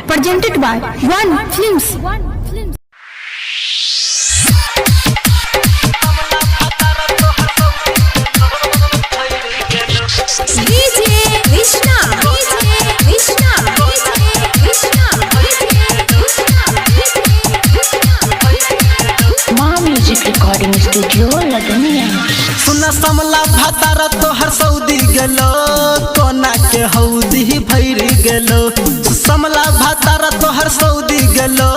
presented by One Films. Recording studio लगनिया सुना समला भातार तोहर सऊदी गेलो कोना के हौदी भैर गेलो समला भातार तोहर सऊदी गेलो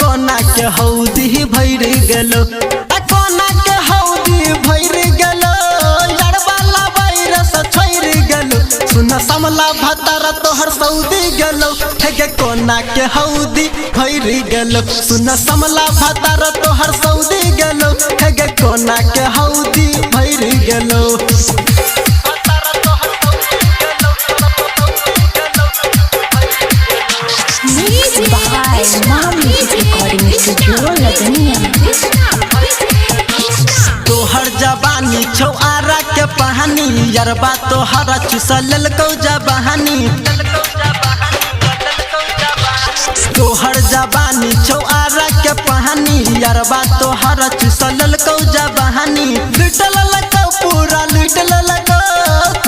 कोना के हौदी भैर गेलो कोना के हौदी भैर गेलो लड़वाला वायरस छोड़ गेलो सुना समला भातार तोहर सऊदी गेलो ठगे कोना के हौदी भैर गेलो सुना समला भातार तोहर सऊदी गेलो ठगे कोना के हौदी भैर गेलो रिकॉर्डिंग स्टूडियो लगनिया तोहर जवानी छौआरा के पहानी यरबा तोहरा चुसा ललकौ जवानी तोहर जवानी छौआरा के पहानी यरबा तोहरा चुसा ललकौ जवानी लुटल ललकौ पूरा लुटल ललकौ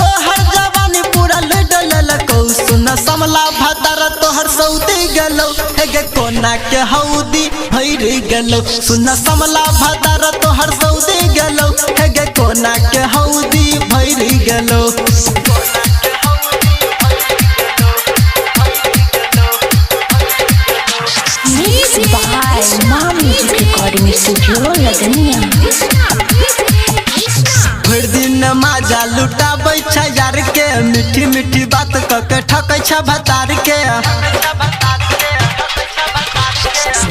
तोहर जवानी पूरा लुटल ललकौ सुन समला भातार तोहर सऊदी गेलो हेगे कोना के हौदी भैर गेलो सुन समला भातार तोहर सऊदी गेलो हेगे कोना के हौदी भैर गेलो रिकॉर्डिंग स्टूडियो लगनिया भर दिन माजा लुटाबै छ यार के मीठी मीठी बात क के ठकै छ भतार के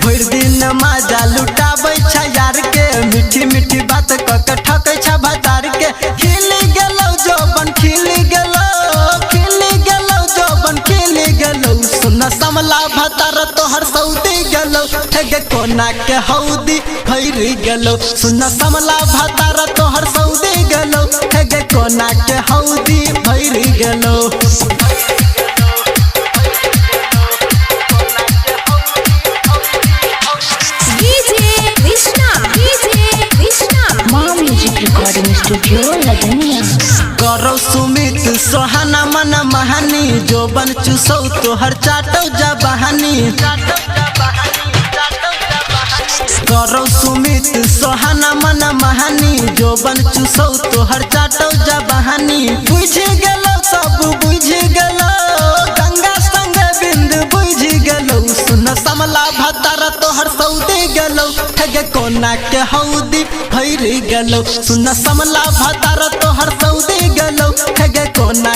भर दिन माजा लुटाबै छ यार के मीठी मीठी बात क के ठकै छ भतार के खिल गेलौ जोबन खिल गेलौ जोबन खिल गेलौ सुन समला भतार तोहर सऊदी गेलौ ठगे कोना के हौदी भैर गेलौ सुन समला भतार तोहर सऊदी गेलौ ठगे कोना के हौदी भैर गेलौ रिकॉर्डिंग स्टूडियो लगनिया करौ सुमित सोहाना मन महानी जोबन चुसौ तोहर चाटौ जबहानी करौ सुमित सोहाना मन महानी जोबन चुसौ तोहर चाटौ जबहानी बुझ गेलौ सब बुझ गेलौ गंगा संग बिंद बुझ गेलौ सुन समला भातार तोहर सऊदी गेलौ ठगे कोना के हौदी भैर गेलौ सुन समला भातार तोहर सऊदी गेलौ ठगे कोना